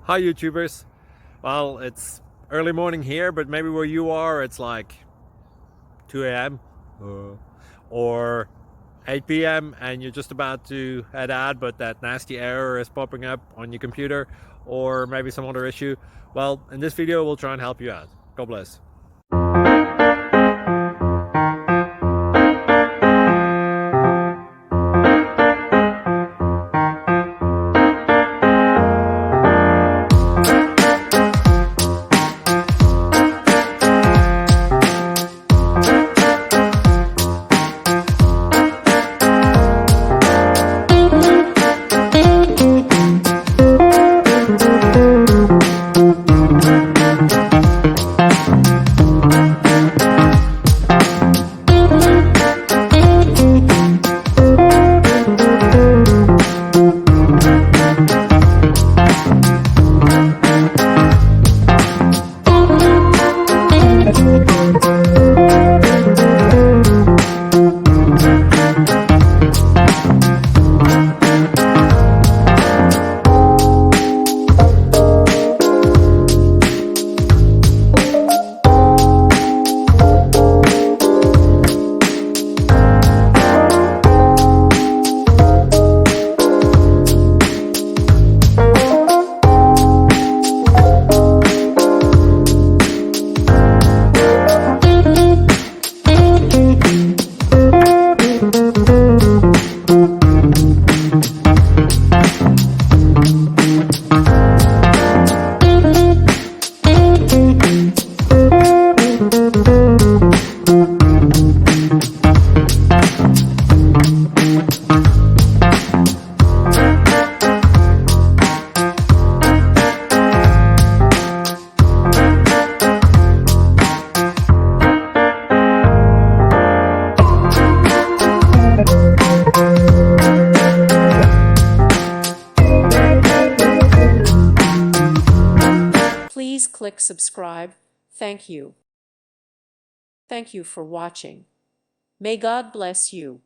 Hi YouTubers. Well, it's early morning here, but maybe where you are it's like 2 a.m. or 8 p.m. and you're just about to head out, but that nasty error is popping up on your computer, or maybe some other issue. Well, in this video we'll try and help you out. God bless. Please click subscribe. Thank you. Thank you for watching. May God bless you.